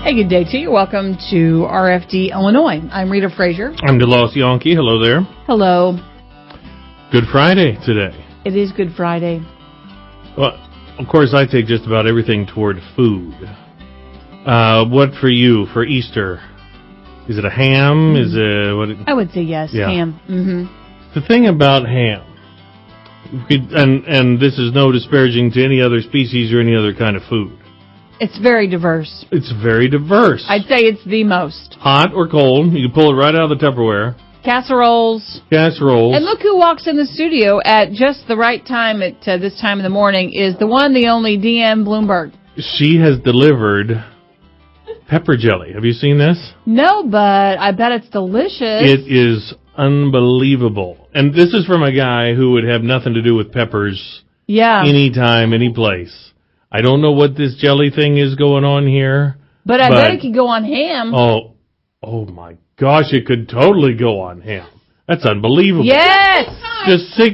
Hey, good day to you. Welcome to RFD, Illinois. I'm Rita Frazier. I'm DeLoss Yankee. Hello there. Hello. Good Friday today. It is Good Friday. Well, of course, I take just about everything toward food. What for you for Easter? Is it a ham? Is it what? I would say yes, yeah. ham. Mm-hmm. The thing about ham, and this is no disparaging to any other species or any other kind of food. It's very diverse. It's very diverse. I'd say it's the most. Hot or cold, you can pull it right out of the Tupperware. Casseroles. And look who walks in the studio at just the right time at this time of the morning is the one, the only DM Bloomberg. She has delivered pepper jelly. Have you seen this? No, but I bet it's delicious. It is unbelievable. And this is from a guy who would have nothing to do with peppers. Yeah. Anytime, any place. I don't know what this jelly thing is going on here. But I bet it could go on ham. Oh my gosh, it could totally go on ham. That's unbelievable. Yes!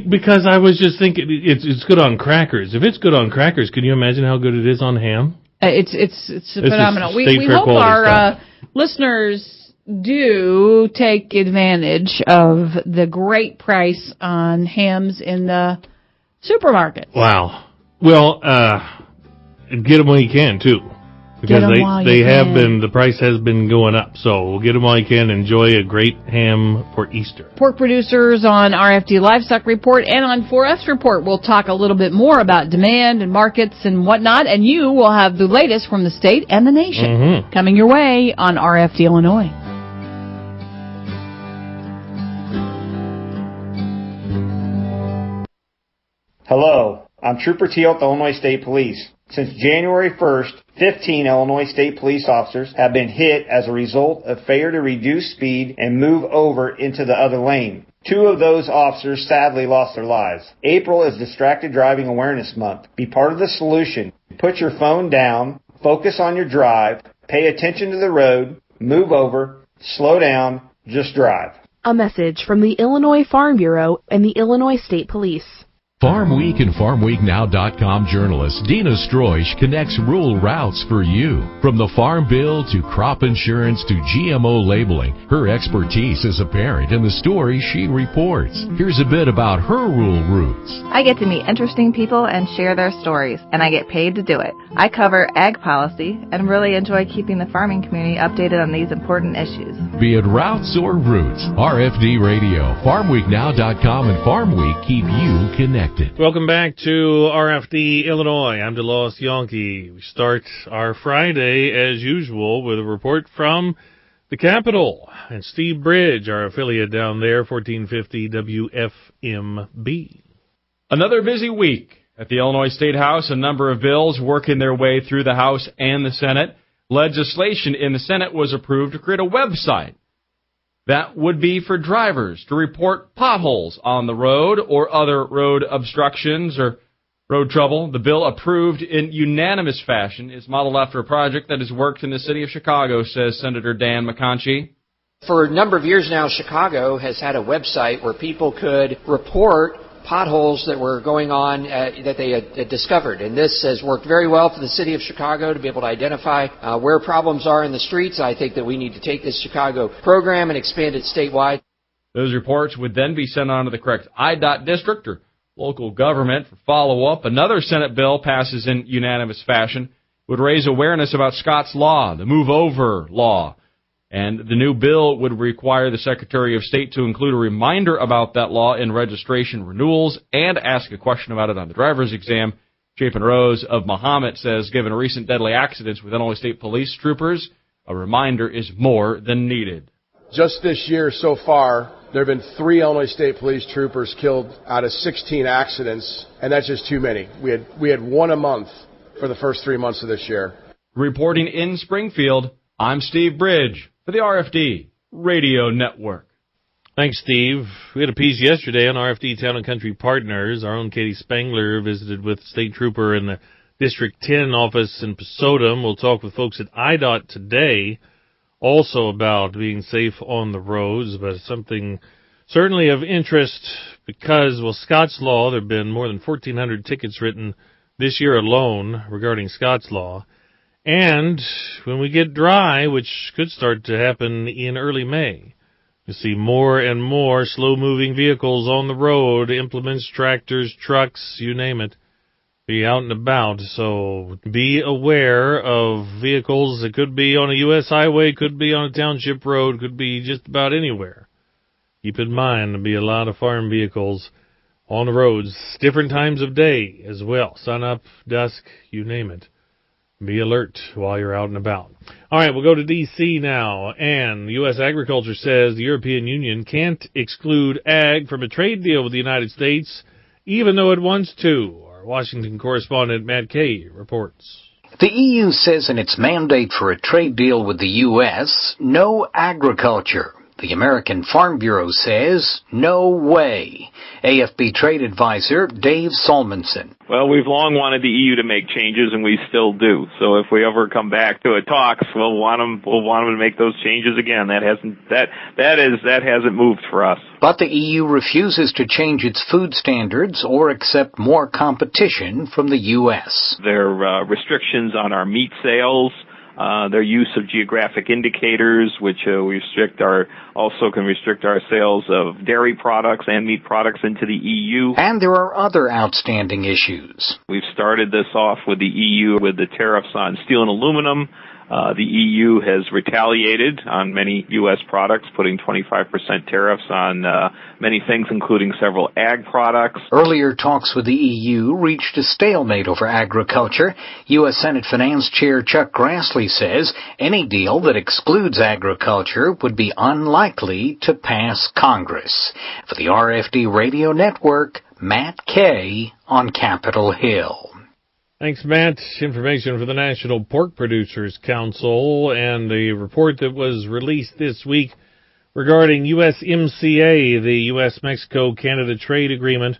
Because I was just thinking, it's good on crackers. If it's good on crackers, can you imagine how good it is on ham? It's phenomenal. We hope our listeners do take advantage of the great price on hams in the supermarket. Wow. Well, get them when you can, too. Because the price has been going up. So get them while you can. Enjoy a great ham for Easter. Pork producers on RFD Livestock Report and on 4F's Report. We'll talk a little bit more about demand and markets and whatnot. And you will have the latest from the state and the nation coming your way on RFD Illinois. Hello, I'm Trooper Teal at the Illinois State Police. Since January 1st, 15 Illinois State Police officers have been hit as a result of failure to reduce speed and move over into the other lane. 2 of those officers sadly lost their lives. April is Distracted Driving Awareness Month. Be part of the solution. Put your phone down, focus on your drive, pay attention to the road, move over, slow down, just drive. A message from the Illinois Farm Bureau and the Illinois State Police. Farm Week and FarmWeek.com journalist Dina Stroish connects rural routes for you. From the Farm Bill to crop insurance to GMO labeling, her expertise is apparent in the stories she reports. Here's a bit about her rural routes. I get to meet interesting people and share their stories, and I get paid to do it. I cover ag policy and really enjoy keeping the farming community updated on these important issues. Be it routes or roots, RFD Radio, FarmWeekNow.com, and Farm Week keep you connected. Welcome back to RFD Illinois. I'm DeLoss Yankee. We start our Friday, as usual, with a report from the Capitol. And Steve Bridge, our affiliate down there, 1450 WFMB. Another busy week at the Illinois State House. A number of bills working their way through the House and the Senate. Legislation in the Senate was approved to create a website that would be for drivers to report potholes on the road or other road obstructions or road trouble. The bill, approved in unanimous fashion, is modeled after a project that has worked in the city of Chicago, says Senator Dan McConchie. For a number of years now, Chicago has had a website where people could report potholes that were going on that they had discovered. And this has worked very well for the city of Chicago to be able to identify where problems are in the streets. I think that we need to take this Chicago program and expand it statewide. Those reports would then be sent on to the correct IDOT district or local government for follow-up. Another Senate bill passes in unanimous fashion, would raise awareness about Scott's Law, the Move Over Law. And the new bill would require the Secretary of State to include a reminder about that law in registration renewals and ask a question about it on the driver's exam. Chapin Rose of Mahomet says, given recent deadly accidents with Illinois State Police troopers, a reminder is more than needed. Just this year so far, there have been 3 Illinois State Police troopers killed out of 16 accidents, and that's just too many. We had 1 a month for the first 3 months of this year. Reporting in Springfield, I'm Steve Bridge for the RFD Radio Network. Thanks, Steve. We had a piece yesterday on RFD Town and Country Partners. Our own Katie Spangler visited with State Trooper in the District 10 office in Pasodum. We'll talk with folks at IDOT today also about being safe on the roads, but something certainly of interest because, well, Scott's Law, there have been more than 1,400 tickets written this year alone regarding Scott's Law. And when we get dry, which could start to happen in early May, you see more and more slow-moving vehicles on the road, implements, tractors, trucks, you name it, be out and about. So be aware of vehicles that could be on a U.S. highway, could be on a township road, could be just about anywhere. Keep in mind, there'll be a lot of farm vehicles on the roads, different times of day as well, sun up, dusk, you name it. Be alert while you're out and about. All right, we'll go to D.C. now. And U.S. Agriculture says the European Union can't exclude ag from a trade deal with the United States, even though it wants to. Our Washington correspondent Matt Kay reports. The EU says in its mandate for a trade deal with the U.S., no agriculture. The American Farm Bureau says, no way. AFB trade advisor Dave Solmonson. Well, we've long wanted the EU to make changes, and we still do. So if we ever come back to a talks, we'll want them to make those changes again. That hasn't moved for us. But the EU refuses to change its food standards or accept more competition from the U.S. There are restrictions on our meat sales. Their use of geographic indicators, which also can restrict our sales of dairy products and meat products into the EU. And there are other outstanding issues. We've started this off with the EU with the tariffs on steel and aluminum. The EU has retaliated on many U.S. products, putting 25% tariffs on many things, including several ag products. Earlier talks with the EU reached a stalemate over agriculture. U.S. Senate Finance Chair Chuck Grassley says any deal that excludes agriculture would be unlikely to pass Congress. For the RFD Radio Network, Matt Kay on Capitol Hill. Thanks, Matt. Information for the National Pork Producers Council and the report that was released this week regarding USMCA, the U.S.-Mexico-Canada Trade Agreement.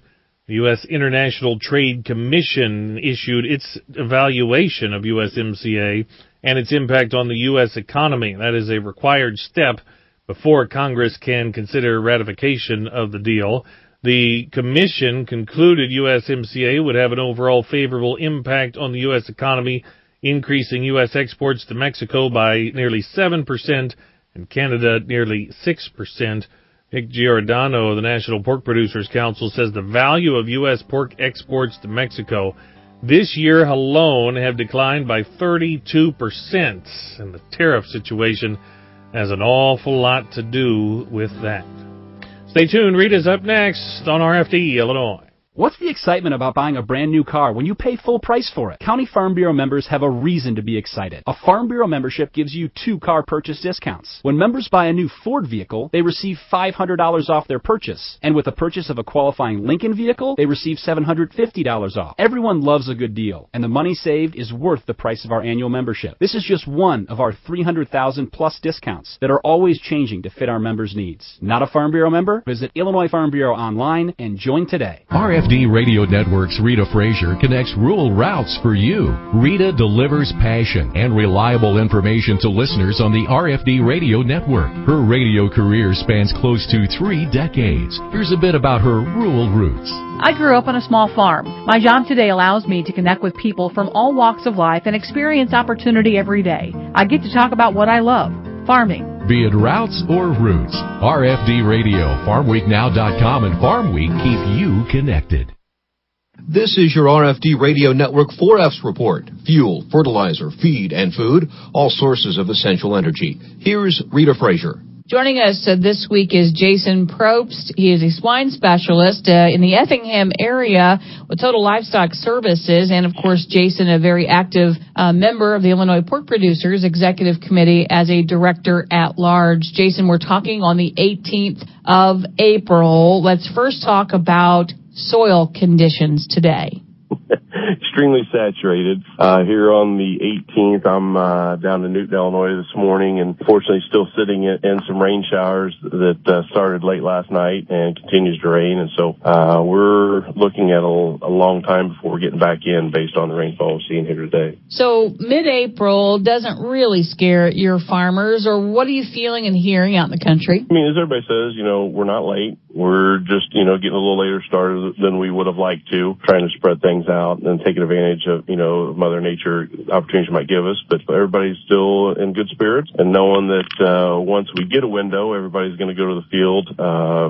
The U.S. International Trade Commission issued its evaluation of USMCA and its impact on the U.S. economy. That is a required step before Congress can consider ratification of the deal. The Commission concluded USMCA would have an overall favorable impact on the U.S. economy, increasing U.S. exports to Mexico by nearly 7% and Canada nearly 6%. Nick Giordano of the National Pork Producers Council says the value of U.S. pork exports to Mexico this year alone have declined by 32%, and the tariff situation has an awful lot to do with that. Stay tuned. Rita's up next on RFD, Illinois. What's the excitement about buying a brand new car when you pay full price for it? County Farm Bureau members have a reason to be excited. A Farm Bureau membership gives you 2 car purchase discounts. When members buy a new Ford vehicle, they receive $500 off their purchase. And with the purchase of a qualifying Lincoln vehicle, they receive $750 off. Everyone loves a good deal, and the money saved is worth the price of our annual membership. This is just one of our 300,000 plus discounts that are always changing to fit our members' needs. Not a Farm Bureau member? Visit Illinois Farm Bureau online and join today. RFD Radio Network's Rita Frazier connects rural routes for you. Rita delivers passion and reliable information to listeners on the RFD Radio Network. Her radio career spans close to 3 decades. Here's a bit about her rural roots. I grew up on a small farm. My job today allows me to connect with people from all walks of life and experience opportunity every day. I get to talk about what I love, farming. Be it routes or roots, RFD Radio, FarmWeekNow.com, and Farm Week keep you connected. This is your RFD Radio Network 4F's report. Fuel, fertilizer, feed, and food, all sources of essential energy. Here's Rita Frazier. Joining us this week is Jason Probst. He is a swine specialist in the Effingham area with Total Livestock Services. And, of course, Jason, a very active member of the Illinois Pork Producers Executive Committee as a director at large. Jason, we're talking on the 18th of April. Let's first talk about soil conditions today. Extremely saturated. Here on the 18th, I'm down in Newton, Illinois this morning, and fortunately still sitting in some rain showers that started late last night and continues to rain. And so we're looking at a long time before we're getting back in based on the rainfall we're seeing here today. So mid-April doesn't really scare your farmers, or what are you feeling and hearing out in the country? I mean, as everybody says, we're not late. We're just, getting a little later started than we would have liked to, trying to spread things out and taking advantage of, Mother Nature opportunities she might give us. But everybody's still in good spirits and knowing that once we get a window, everybody's going to go to the field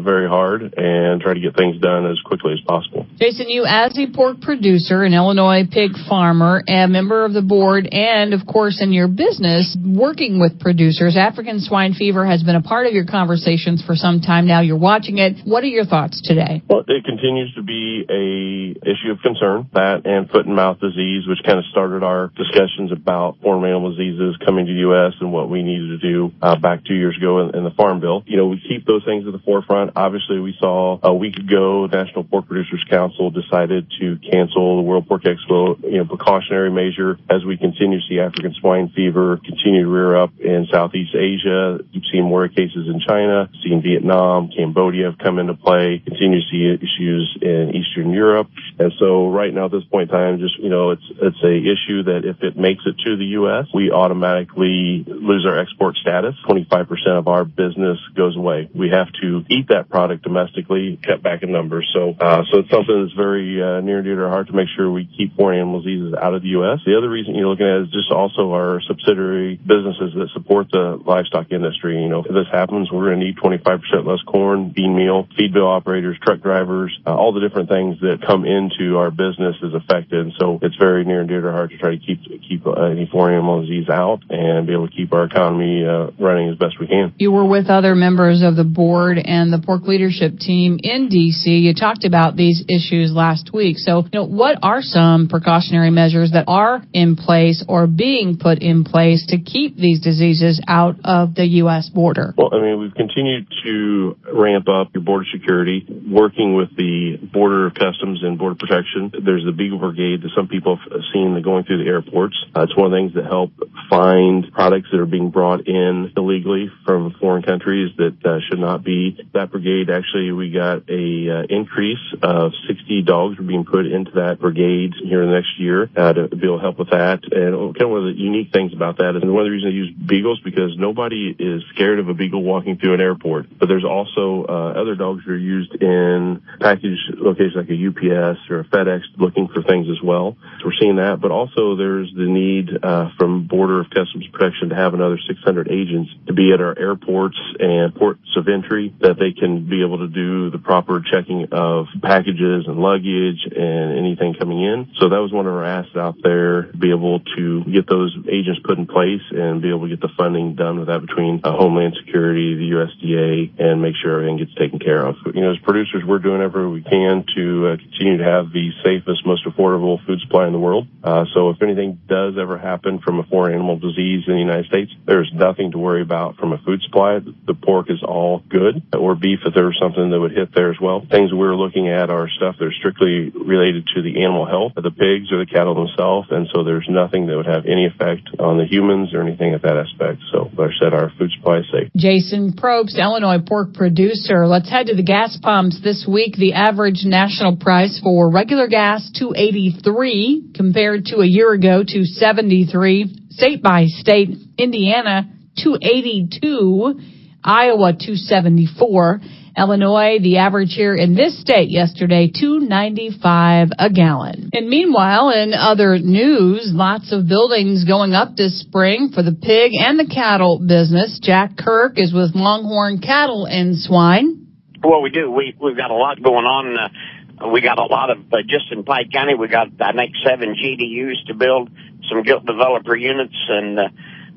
very hard and try to get things done as quickly as possible. Jason, you as a pork producer, an Illinois pig farmer, a member of the board, and, of course, in your business, working with producers, African swine fever has been a part of your conversations for some time now. You're watching it. What are your thoughts today? Well, it continues to be a issue of concern, that and foot and mouth disease, which kind of started our discussions about foreign animal diseases coming to the U.S. and what we needed to do back 2 years ago in the Farm Bill. We keep those things at the forefront. Obviously, we saw a week ago, the National Pork Producers Council decided to cancel the World Pork Expo, precautionary measure as we continue to see African swine fever continue to rear up in Southeast Asia. You've seen more cases in China, seen Vietnam, Cambodia have come into play, continue to see issues in Eastern Europe. And so right now at this point in time, just, it's a issue that if it makes it to the U.S., we automatically lose our export status. 25% of our business goes away. We have to eat that product domestically, cut back in numbers. So it's something that's very near and dear to our heart to make sure we keep foreign animal diseases out of the U.S. The other reason you're looking at is just also our subsidiary businesses that support the livestock industry. If this happens, we're going to need 25% less corn, bean meal, feed mill operators, truck drivers, all the different things that come into our business is affected. And so it's very near and dear to our heart to try to keep any foreign animal disease out and be able to keep our economy running as best we can. You were with other members of the board and the pork leadership team in D.C. You talked about these issues last week. So, what are some precautionary measures that are in place or being put in place to keep these diseases out of the U.S. border? Well, we've continued to ramp up your border security, working with the Border of Customs and Border Protection. There's the Beagle Brigade that some people have seen going through the airports. It's one of the things that help find products that are being brought in illegally from foreign countries that should not be. That brigade, actually, we got a increase of 60 dogs are being put into that brigade here in the next year to be able to help with that. And kind of one of the unique things about that is, and one of the reasons I use beagles, because nobody is scared of a beagle walking through an airport. But there's also other dogs that are used in package locations like a UPS or a FedEx looking for things as well. So we're seeing that. But also there's the need from Border of Customs Protection to have another 600 agents to be at our airports and ports of entry, that they can be able to do the proper checking of packages and luggage and anything coming in. So that was one of our asks out there, to be able to get those agents put in place and be able to get the funding done with that between Homeland Security, the USDA, and make sure everything gets taken care of. As producers, we're doing everything we can to continue to have the safest, most affordable food supply in the world. So if anything does ever happen from a foreign animal disease in the United States, there's nothing to worry about from a food supply. The pork is all good, or beef if there was something that would hit there as well. Things we're looking at are stuff that are strictly related to the animal health of the pigs or the cattle themselves, and so there's nothing that would have any effect on the humans or anything at that aspect. So, like I said, our food supply is safe. Jason Probst, Illinois pork producer. Let's head to the gas pumps this week. The average national price for regular gas, $2.83, compared to a year ago, $2.73. State by state, Indiana, $2.82, Iowa, $2.74. Illinois, the average here in this state yesterday, $2.95 a gallon. And meanwhile, in other news, lots of buildings going up this spring for the pig and the cattle business. Jack Kirk is with Longhorn Cattle and Swine. Well, we do. We've got a lot going on. We got a lot of, just in Pike County, we got, I think, 7 GDUs to build some guilt developer units, and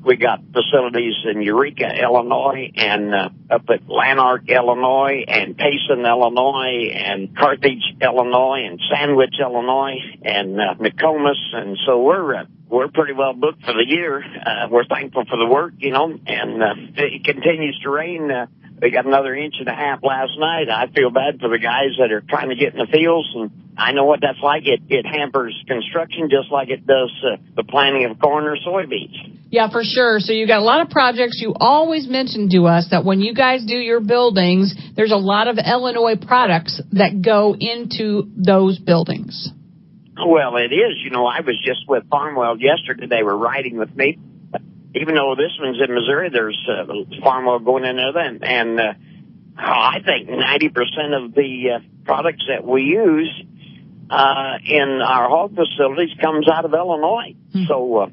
we got facilities in Eureka, Illinois, and up at Lanark, Illinois, and Payson, Illinois, and Carthage, Illinois, and Sandwich, Illinois, and Nokomis. And so we're pretty well booked for the year. We're thankful for the work, and it continues to rain. We got another 1.5 inches last night. I feel bad for the guys that are trying to get in the fields, and I know what that's like. It hampers construction just like it does the planting of corn or soybeans. Yeah, for sure. So you got a lot of projects. You always mention to us that when you guys do your buildings, there's a lot of Illinois products that go into those buildings. Well, it is. I was just with Farmwell yesterday. They were riding with me. Even though this one's in Missouri, there's Farmwell going in there, and I think 90% of the products that we use in our hog facilities comes out of Illinois. So,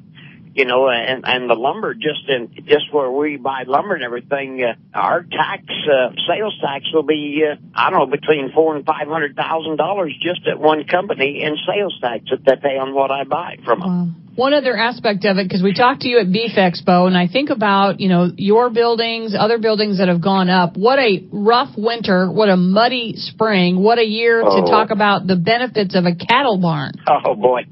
you know, and the lumber, just where we buy lumber and everything, our tax, sales tax will be, I don't know, between $400,000 and $500,000 just at one company in sales tax that they pay on what I buy from them. Wow. One other aspect of it, because we talked to you at Beef Expo, and I think about, you know, your buildings, other buildings that have gone up. What a rough winter, what a muddy spring, what a year to talk about the benefits of a cattle barn. Oh, boy.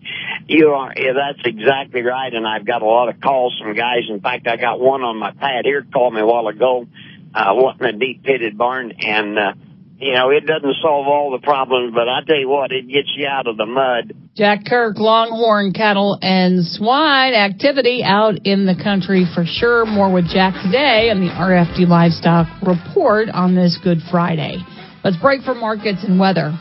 Yeah, that's exactly right, and I've got a lot of calls from guys. In fact, I got one on my pad here called me a while ago wanting a deep-pitted barn, and you know, it doesn't solve all the problems, but I tell you what, it gets you out of the mud. Jack Kirk, Longhorn Cattle and Swine activity out in the country for sure. More with Jack today on the RFD Livestock Report on this Good Friday. Let's break for markets and weather.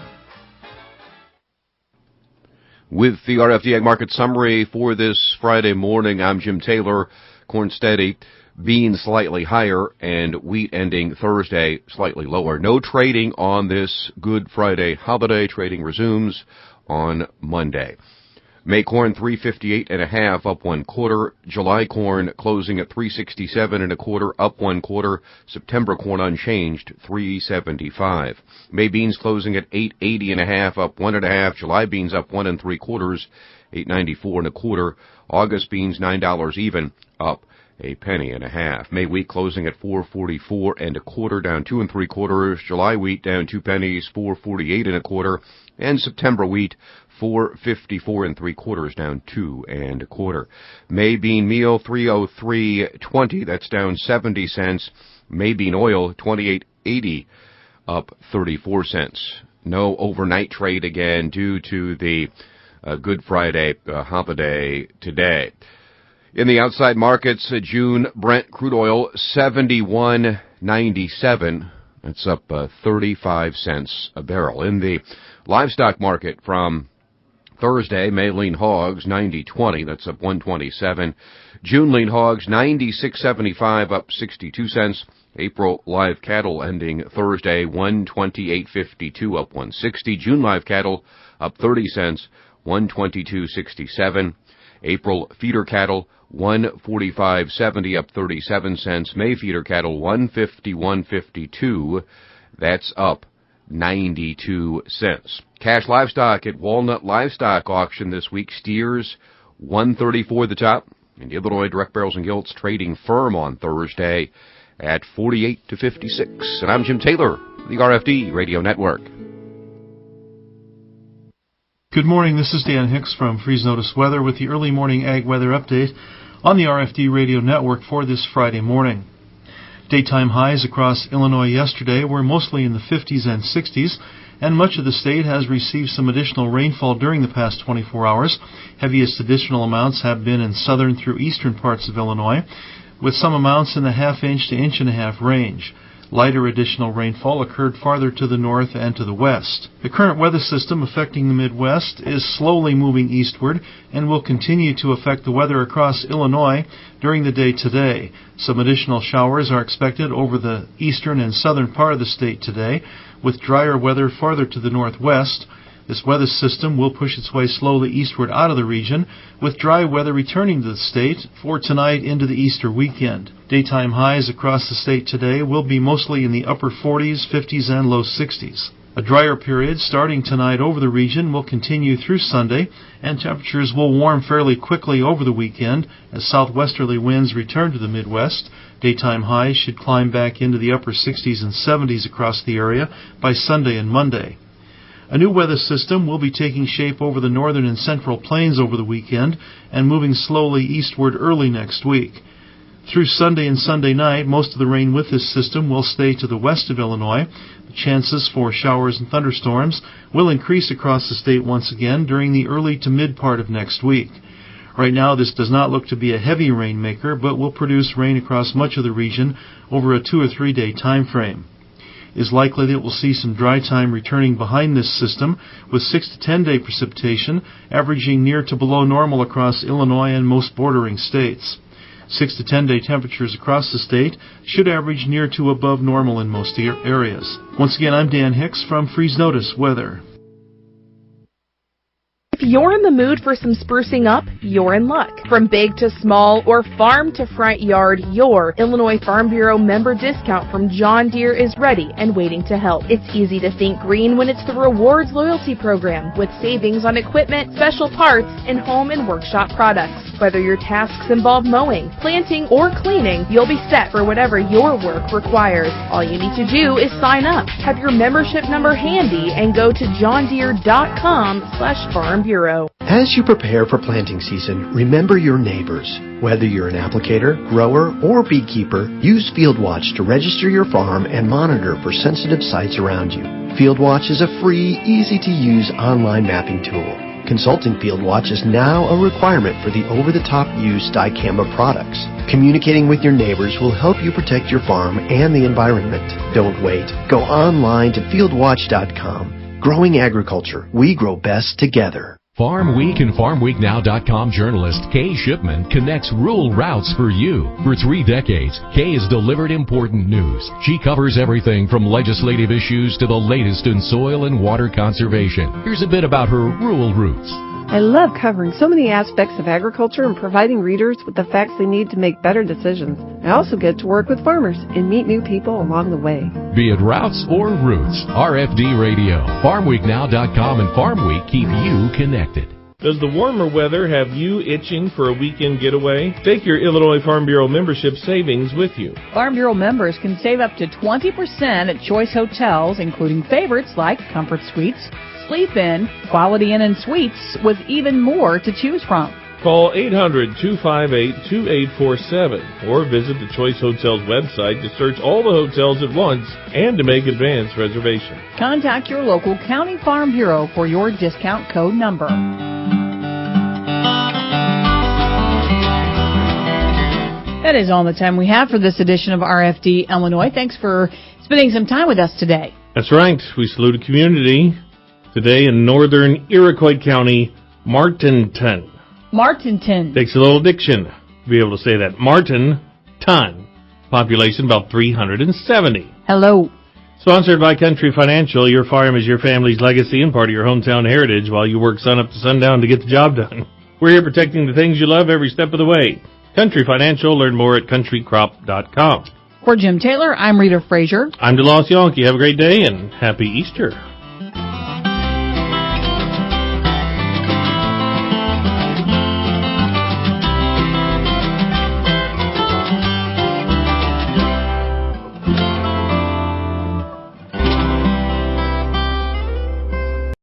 With the RFD Ag Market Summary for this Friday morning, I'm Jim Taylor. Corn steady. Beans slightly higher, and wheat ending Thursday slightly lower. No trading on this Good Friday holiday. Trading resumes on Monday. May corn 358.5 up 1/4. July corn closing at 367.25 up 1/4. September corn unchanged 375. May beans closing at 880.5 up 1.5. July beans up 1 3/4, 894.25. August beans $9 even, up a penny and a half. May wheat closing at 444.25, down 2 3/4. July wheat down 2 pennies, 448.25, and September wheat 454 3/4, down 2 1/4. May bean meal 303.20, that's down 70 cents. May bean oil 28.80, up 34 cents. No overnight trade again due to the Good Friday holiday today. In the outside markets, June Brent crude oil 71.97. That's up 35 cents a barrel. In the livestock market from Thursday, May lean hogs 90.20. That's up 127. June lean hogs 96.75, up 62 cents. April live cattle ending Thursday 128.52, up 160. June live cattle up 30 cents, 122.67. April feeder cattle 145.70, up 37 cents. May feeder cattle 151.52. That's up 92 cents. Cash livestock at Walnut Livestock Auction this week. Steers 134 the top. And Illinois direct barrels and gilts trading firm on Thursday at 48 to 56. And I'm Jim Taylor, the RFD Radio Network. Good morning, this is Dan Hicks from Freeze Notice Weather with the early morning ag weather update on the RFD Radio Network for this Friday morning. Daytime highs across Illinois yesterday were mostly in the 50s and 60s, and much of the state has received some additional rainfall during the past 24 hours. Heaviest additional amounts have been in southern through eastern parts of Illinois, with some amounts in the half-inch to inch-and-a-half range. Lighter additional rainfall occurred farther to the north and to the west. The current weather system affecting the Midwest is slowly moving eastward and will continue to affect the weather across Illinois during the day today. Some additional showers are expected over the eastern and southern part of the state today, with drier weather farther to the northwest. This weather system will push its way slowly eastward out of the region, with dry weather returning to the state for tonight into the Easter weekend. Daytime highs across the state today will be mostly in the upper 40s, 50s, and low 60s. A drier period starting tonight over the region will continue through Sunday, and temperatures will warm fairly quickly over the weekend as southwesterly winds return to the Midwest. Daytime highs should climb back into the upper 60s and 70s across the area by Sunday and Monday. A new weather system will be taking shape over the northern and central plains over the weekend and moving slowly eastward early next week. Through Sunday and Sunday night, most of the rain with this system will stay to the west of Illinois. The chances for showers and thunderstorms will increase across the state once again during the early to mid part of next week. Right now, this does not look to be a heavy rainmaker, but will produce rain across much of the region over a 2 or 3 day time frame. It is likely that we'll see some dry time returning behind this system, with 6 to 10 day precipitation averaging near to below normal across Illinois and most bordering states. 6 to 10 day temperatures across the state should average near to above normal in most areas. Once again, I'm Dan Hicks from Freeze Notice Weather. If you're in the mood for some sprucing up, you're in luck. From big to small or farm to front yard, your Illinois Farm Bureau member discount from John Deere is ready and waiting to help. It's easy to think green when it's the Rewards Loyalty Program with savings on equipment, special parts, and home and workshop products. Whether your tasks involve mowing, planting, or cleaning, you'll be set for whatever your work requires. All you need to do is sign up, have your membership number handy, and go to johndeere.com/farm bureau. As you prepare for planting season, remember your neighbors. Whether you're an applicator, grower, or beekeeper, use FieldWatch to register your farm and monitor for sensitive sites around you. FieldWatch is a free, easy-to-use online mapping tool. Consulting FieldWatch is now a requirement for the over-the-top use dicamba products. Communicating with your neighbors will help you protect your farm and the environment. Don't wait. Go online to fieldwatch.com. Growing agriculture. We grow best together. Farm Week and FarmWeekNow.com journalist Kay Shipman connects rural routes for you. For 3 decades, Kay has delivered important news. She covers everything from legislative issues to the latest in soil and water conservation. Here's a bit about her rural roots. I love covering so many aspects of agriculture and providing readers with the facts they need to make better decisions. I also get to work with farmers and meet new people along the way. Be it routes or roots, RFD Radio, FarmWeekNow.com and Farm Week keep you connected. Does the warmer weather have you itching for a weekend getaway? Take your Illinois Farm Bureau membership savings with you. Farm Bureau members can save up to 20% at choice hotels, including favorites like Comfort Suites, Sleep Inn, Quality Inn and Suites, with even more to choose from. Call 800-258-2847 or visit the Choice Hotels website to search all the hotels at once and to make advance reservations. Contact your local County Farm Bureau for your discount code number. That is all the time we have for this edition of RFD Illinois. Thanks for spending some time with us today. That's right. We salute a community today in northern Iroquois County, Martinton. Martinton. Takes a little diction to be able to say that. Martinton. Population about 370. Hello. Sponsored by Country Financial. Your farm is your family's legacy and part of your hometown heritage while you work sun up to sundown to get the job done. We're here protecting the things you love every step of the way. Country Financial. Learn more at countrycrop.com. For Jim Taylor, I'm Rita Frazier. I'm DeLoss Yonke. Have a great day and happy Easter.